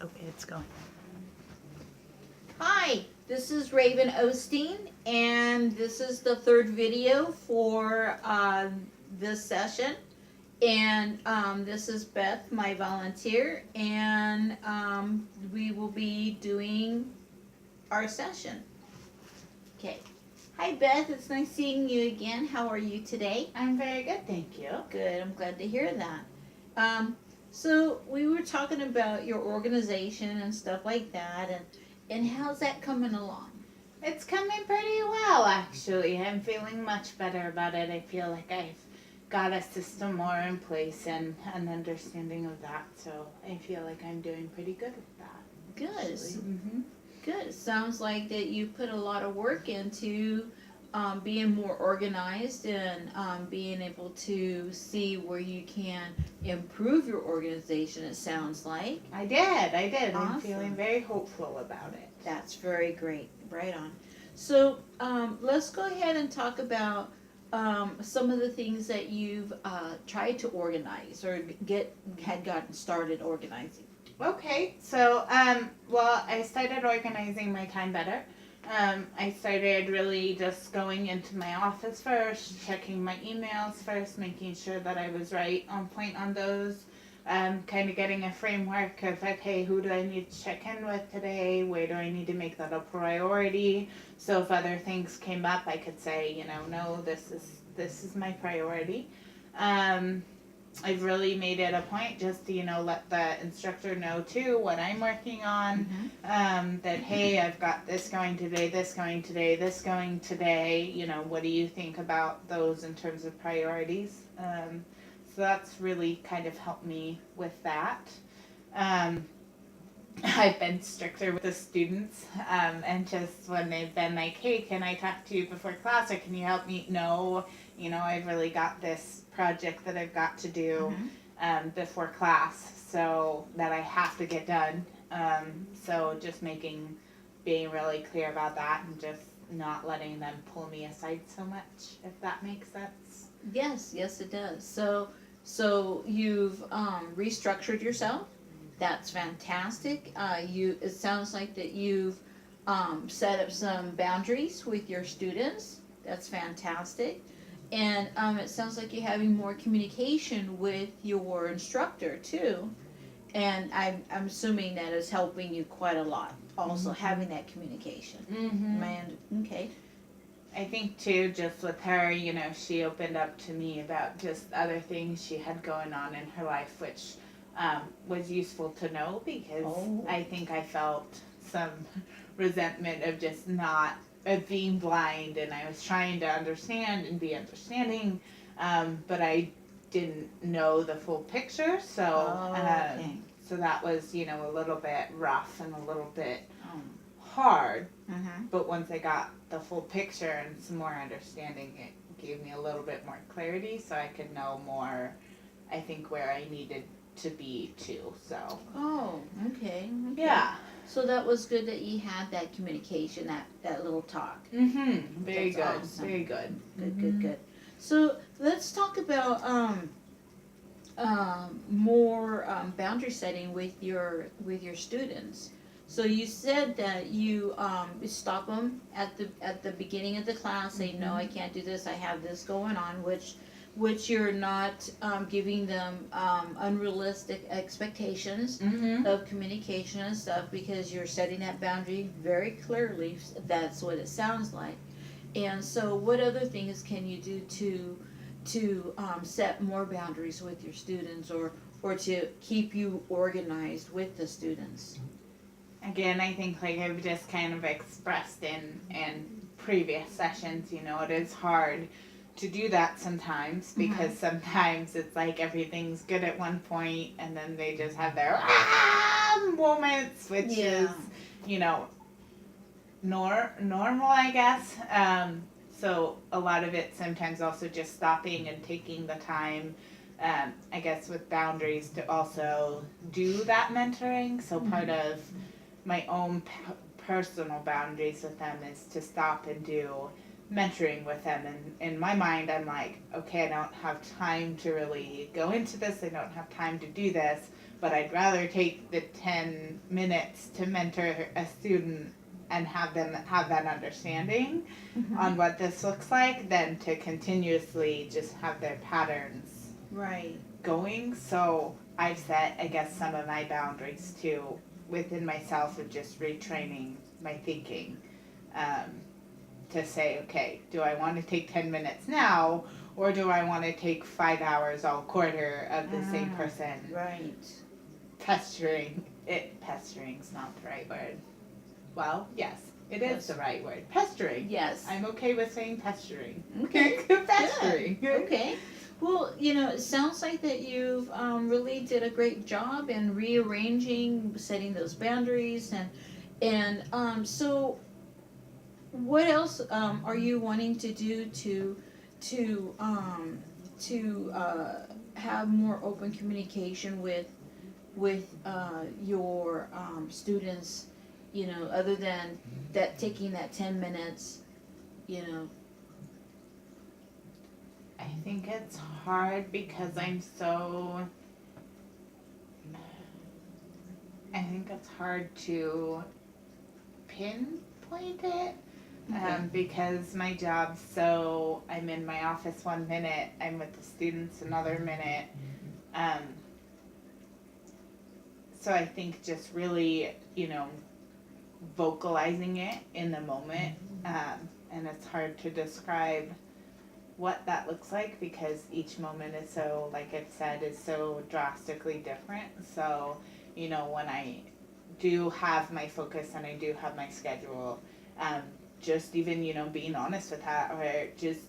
Okay, it's going. Hi, this is Raven Osteen, and this is the third video for this session. And this is Beth, my volunteer, and we will be doing our session. Okay. Hi, Beth. It's nice seeing you again. How are you today? I'm very good, thank you. Good. I'm glad to hear that. Um, so we were talking about your organization and stuff like that, and how's that coming along? It's coming pretty well, actually. I'm feeling much better about it. I feel like I've got a system more in place and an understanding of that, so I feel like I'm doing pretty good with that. Good. Mm-hmm. Good. Sounds like that you put a lot of work into being more organized and being able to see where you can improve your organization. It sounds like I did. I'm Awesome. feeling very hopeful about it. that's very great. Right on. So let's go ahead and talk about some of the things that you've tried to organize or had gotten started organizing. Okay, so well, I started organizing my time better. I started really just going into my office first, checking my emails first, making sure that I was right on point on those. Kind of getting a framework of, okay, who do I need to check in with today? Where do I need to make that a priority? So if other things came up, I could say, no, this is my priority. I've really made it a point just to, let the instructor know too what I'm working on. That, hey, I've got this going today, this going today, this going today. What do you think about those in terms of priorities? So that's really kind of helped me with that. I've been stricter with the students, and just when they've been like, hey, can I talk to you before class or can you help me? No, I've really got this project that I've got to do before class, so that I have to get done. So just being really clear about that and just not letting them pull me aside so much, if that makes sense. Yes, it does. So you've restructured yourself. That's fantastic. It sounds like that you've set up some boundaries with your students. That's fantastic. And it sounds like you're having more communication with your instructor too. And I'm assuming that is helping you quite a lot. Also having that communication. Okay. I think too, just with her, she opened up to me about just other things she had going on in her life, which was useful to know because I think I felt some resentment of just not of being blind, and I was trying to understand and be understanding, but I didn't know the full picture. So Okay. so that was a little bit rough and a little bit hard. But once I got the full picture and some more understanding, it gave me a little bit more clarity, so I could know more, I think, where I needed to be too. So Oh, okay. yeah. So that was good that you had that communication, that little talk. Very That's good. awesome. Very good. Good. So let's talk about more boundary setting with your students. So you said that you stop them at the beginning of the class, say no, I can't do this. I have this going on, which you're not giving them unrealistic expectations of communication and stuff, because you're setting that boundary very clearly. That's what it sounds like. And so, what other things can you do to set more boundaries with your students, or to keep you organized with the students? Again, I think like I've just kind of expressed in previous sessions, it is hard to do that sometimes because sometimes it's like everything's good at one point and then they just have their moments, which is, normal, I guess. So a lot of it sometimes also just stopping and taking the time, I guess, with boundaries to also do that mentoring. So part of my own personal boundaries with them is to stop and do mentoring with them. And in my mind, I'm like, okay, I don't have time to really go into this. I don't have time to do this, but I'd rather take the 10 minutes to mentor a student and have them have that understanding on what this looks like than to continuously just have their patterns Right. going. So I've set, I guess, some of my boundaries too within myself of just retraining my thinking, to say, okay, do I want to take 10 minutes now, or do I want to take 5 hours all quarter of the same person Right. pestering? Pestering's not the right word. Well, yes, it is the right word. Pestering. Yes. I'm okay with saying pestering. Okay. Pestering. Okay. Well, it sounds like that you've really did a great job in rearranging, setting those boundaries, and so what else are you wanting to do to have more open communication with your students, other than that taking that 10 minutes, I think it's hard because I think it's hard to pinpoint it. Because my job, so I'm in my office 1 minute, I'm with the students another minute. So I think just really, vocalizing it in the moment, and it's hard to describe what that looks like because each moment is so, like I've said, is so drastically different. So, when I do have my focus and I do have my schedule, just even, being honest with that, or just,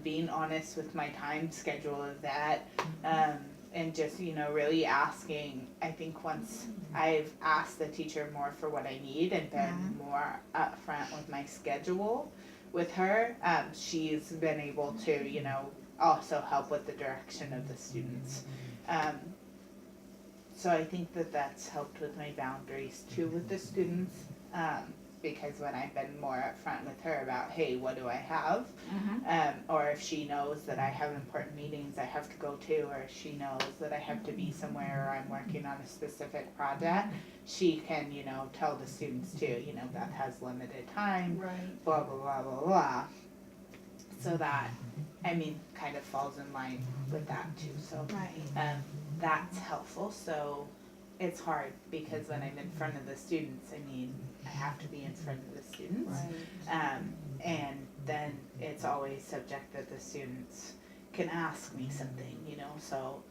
being honest with my time schedule of that, and just, really asking. I think once I've asked the teacher more for what I need and been more upfront with my schedule with her, she's been able to, also help with the direction of the students. So I think that that's helped with my boundaries too with the students, because when I've been more upfront with her about, hey, what do I have? Or if she knows that I have important meetings I have to go to, or she knows that I have to be somewhere or I'm working on a specific project, she can, tell the students too, that has limited time, right. blah, blah, blah, blah, blah. So that, kind of falls in line with that too. So Right. That's helpful. So it's hard because when I'm in front of the students, I have to be in front of the students. Right. And then it's always subject that the students can ask me something, so,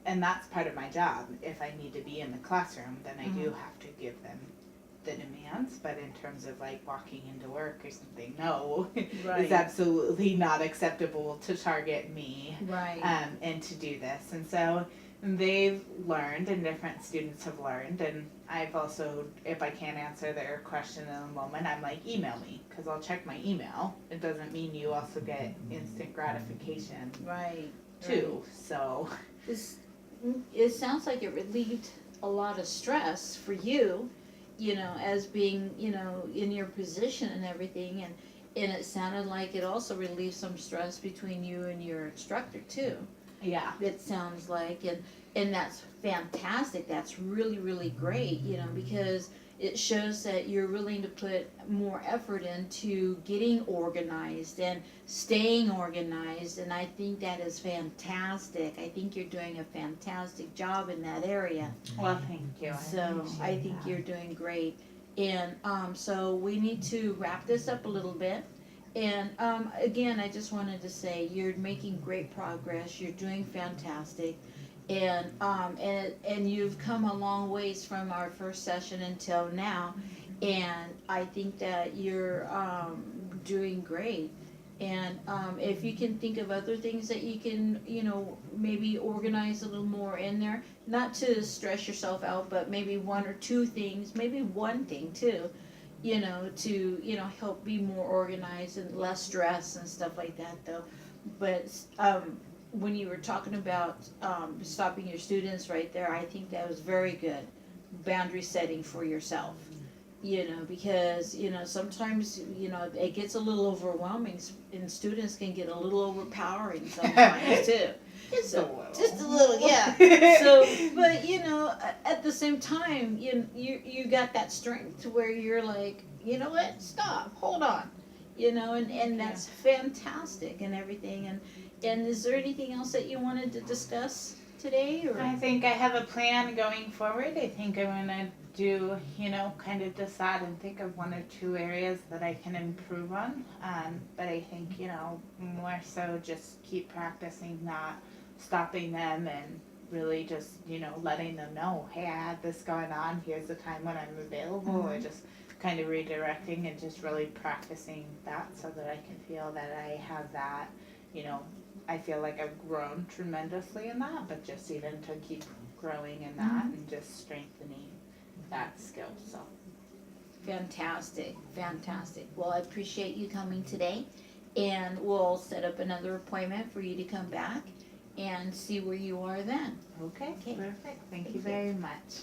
and that's part of my job. If I need to be in the classroom, then I do have to give them the demands, but in terms of like walking into work or something, no, Right. it's absolutely not acceptable to target me, Right. And to do this. And so they've learned, and different students have learned, and I've also, if I can't answer their question in a moment, I'm like, email me, because I'll check my email. It doesn't mean you also get instant gratification Right. too, so. It sounds like it relieved a lot of stress for you, as being, in your position and everything, and it sounded like it also relieved some stress between you and your instructor too. Yeah. It sounds like, and that's fantastic. That's really, really great, because it shows that you're willing to put more effort into getting organized and staying organized, and I think that is fantastic. I think you're doing a fantastic job in that area. Well, thank you. So I think you're doing great. And so we need to wrap this up a little bit. And again, I just wanted to say you're making great progress. You're doing fantastic, and you've come a long ways from our first session until now. And I think that you're doing great. And if you can think of other things that you can, maybe organize a little more in there, not to stress yourself out, but maybe one or two things, maybe one thing too, to, help be more organized and less stress and stuff like that though. But when you were talking about stopping your students right there, I think that was very good. Boundary setting for yourself. Because, sometimes, it gets a little overwhelming and students can get a little overpowering sometimes too. It's Just a little, yeah. So, but you know, at the same time, you got that strength to where you're like, you know what, stop, hold on, you know, and that's fantastic and everything. And is there anything else that you wanted to discuss today, or? I think I have a plan going forward. I think I'm gonna do, kind of decide and think of 1 or 2 areas that I can improve on. But I think, more so just keep practicing, not stopping them, and really just, letting them know, hey, I had this going on, here's the time when I'm available, or just kind of redirecting and just really practicing that so that I can feel that I have that, I feel like I've grown tremendously in that, but just even to keep growing in that and just strengthening that skill, so. Fantastic, fantastic. Well, I appreciate you coming today, and we'll set up another appointment for you to come back and see where you are then. Okay, Okay. perfect. Thank you Thank you. very much.